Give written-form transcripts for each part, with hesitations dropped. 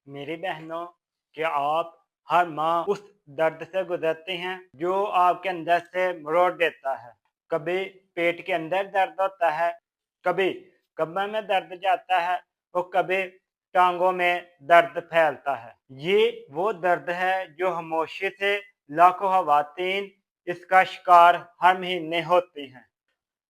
मेरी बहनों, क्या आप हर माह उस दर्द से गुजरती हैं जो आपके अंदर से मरोड़ देता है? कभी पेट के अंदर दर्द होता है, कभी कमर में दर्द जाता है और कभी टांगों में दर्द फैलता है। ये वो दर्द है जो खामोशी से लाखों खवातीन इसका शिकार हर महीने होती हैं।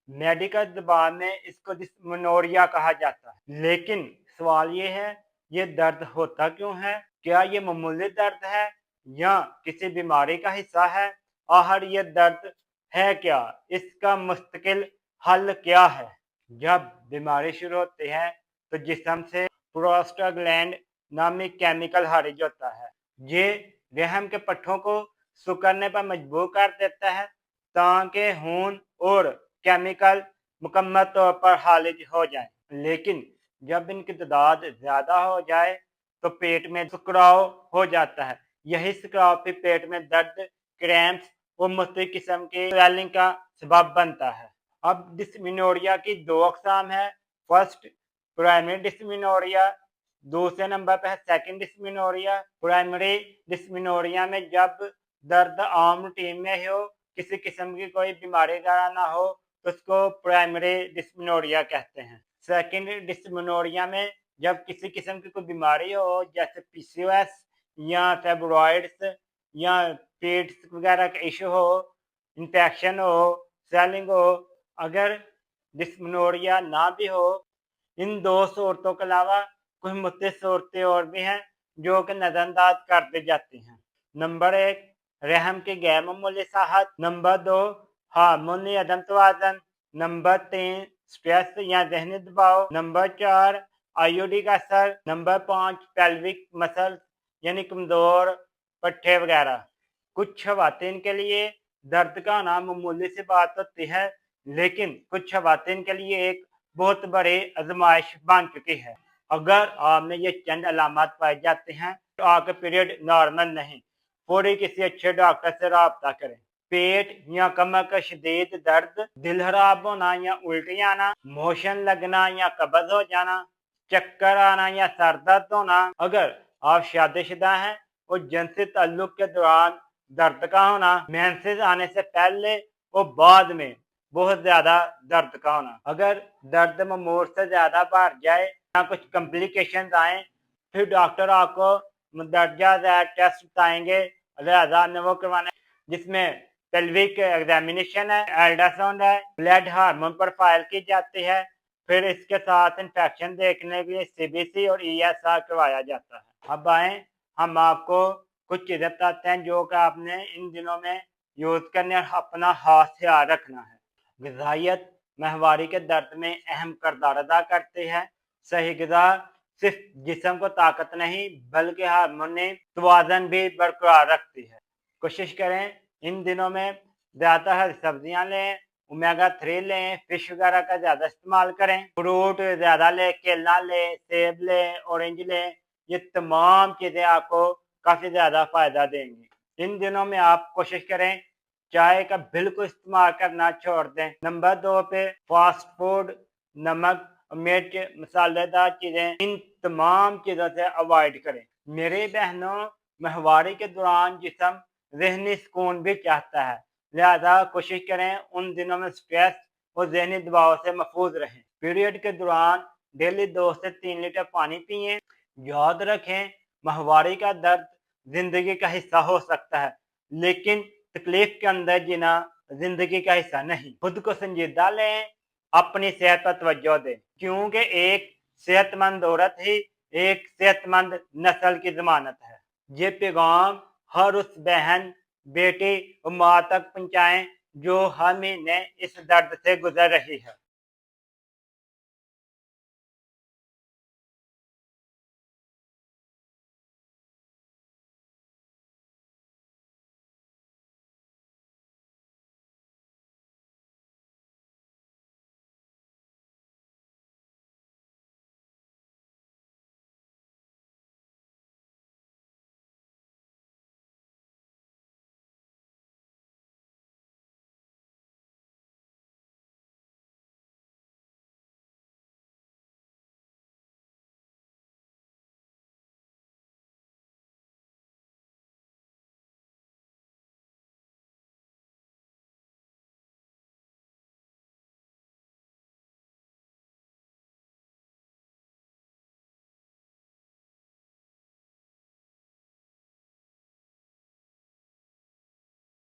मेडिकल ज़बान में इसको डिस्मेनोरिया कहा जाता है। लेकिन सवाल ये है, ये दर्द होता क्यों है? क्या ये मामूली दर्द है या किसी बीमारी का हिस्सा है? आखिर ये दर्द है क्या? इसका मुस्तकिल हल क्या है? जब बीमारी शुरू होती है तो जिस्म से प्रोस्टाग्लैंड नामी केमिकल खारिज होता है। ये रहम के पट्टों को सिकुड़ने पर मजबूर कर देता है ताकि खून और केमिकल मुकम्मल तौर पर खारिज हो जाए। लेकिन जब इनकी तादाद ज्यादा हो जाए तो पेट में सिकुड़ाव हो जाता है। यही सिकुड़ाव फिर पेट में दर्द, क्रैम्प्स और मुख्तलिफ किस्म की स्वेलिंग का सबब बनता है। अब डिस्मेनोरिया की दो अकसाम है। First, primary dysmenorrhea. दूसरे नंबर पर है सेकंड डिस्मेनोरिया। प्राइमरी डिस्मेनोरिया में जब दर्द आम रूटीन में हो, किसी किस्म की कोई बीमारी का ना हो, तो उसको प्राइमरी डिस्मेनोरिया कहते हैं। सेकंड डिस्मेनोरिया में जब किसी किस्म की कोई बीमारी हो, जैसे पीसीओएस या फाइब्रॉइड्स या पेट वगैरह का इशू हो, इन्फेक्शन हो, स्वेलिंग हो, अगर डिस्मेनोरिया ना भी हो, इन दो सूरतों के अलावा कुछ मुख्तलिफ सूरतें और भी हैं जो कि नजरअंदाज कर दी जाती हैं। नंबर 1, रहम की गैर मामूली साहत। नंबर 2, हार्मोनी अदम तवाज़ुन। नंबर 3, स्ट्रेस या ज़हनी दबाव। नंबर 4, आईओडी का असर। नंबर 5, पेल्विक मसल यानी कमजोर पट्टे वगैरह। कुछ खवातीन के लिए दर्द का आना मामूली सी बात होती है, लेकिन कुछ खवातीन के लिए एक बहुत बड़ी आजमाइश बन चुकी है। अगर आप में ये चंद अलामत पाई जाती हैं तो आपके पीरियड नॉर्मल नहीं, फौरी किसी अच्छे डॉक्टर से राब्ता करें। पेट या कमर का शदीद दर्द, दिल खराब होना या उल्टी आना, मोशन लगना या कब्ज हो जाना, चक्कर आना या सर दर्द होना। अगर आप शादीशुदा हैं और जिनसी ताल्लुक के दौरान दर्द का होना, मेंसेस आने से पहले और बाद में बहुत ज्यादा दर्द का होना, अगर दर्द मामूल से ज्यादा बढ़ जाए या कुछ कॉम्प्लिकेशन आए, फिर डॉक्टर आपको दर्जा ज़ैद टेस्ट बताएंगे, लिहाजा ने वो करवाना है, जिसमें पेल्विक एग्जामिनेशन है, अल्ट्रासाउंड है, ब्लड हार्मोन प्रोफाइल की जाती है, फिर इसके साथ इन्फेक्शन देखने के लिए सीबीसी और ईएसआर करवाया जाता है। अब आए हम आपको कुछ चीजें बताते हैं जो कि आपने इन दिनों में यूज करने और अपना खास ख्याल रखना है। ग़िज़ाइयत माहवारी के दर्द में अहम किरदार अदा करती है। सही ग़िज़ा सिर्फ जिस्म को ताकत नहीं बल्कि हार्मोनी तवाज़ुन भी बरकरार रखती है। कोशिश करें इन दिनों में ज़्यादा हरी सब्जियां लें, ओमेगा 3 लें, फिश वगैरह का ज़्यादा इस्तेमाल करें, फ्रूट ज़्यादा लें, केला लें, सेब लें, ऑरेंज लें। ये तमाम चीज़ें आपको काफ़ी ज़्यादा फ़ायदा देंगी। इन दिनों में आप कोशिश करें चाय का बिल्कुल इस्तेमाल करना छोड़ दें। नंबर 2 पे फास्ट फूड, नमक, मिर्च, मसालेदार चीजें, इन तमाम चीजों से अवॉइड करें। मेरे बहनों, माहवारी के दौरान जिस्म ज़हनी सुकून भी चाहता है, लिहाजा कोशिश करें उन दिनों में स्ट्रेस और ज़हनी दबाव से महफूज रहें। पीरियड के दौरान डेली 2 से 3 लीटर पानी पिएं। याद रखें, माहवारी का दर्द जिंदगी का हिस्सा हो सकता है, लेकिन तकलीफ के अंदर जीना जिंदगी का हिस्सा नहीं। खुद को संजीदा लें, अपनी सेहत पर तवज्जो दें, क्योंकि एक सेहतमंद औरत ही एक सेहतमंद नस्ल की जमानत है। ये पैगाम हर उस बहन, बेटी और माँ तक पहुंचाएं जो हर महीने इस दर्द से गुजर रही है।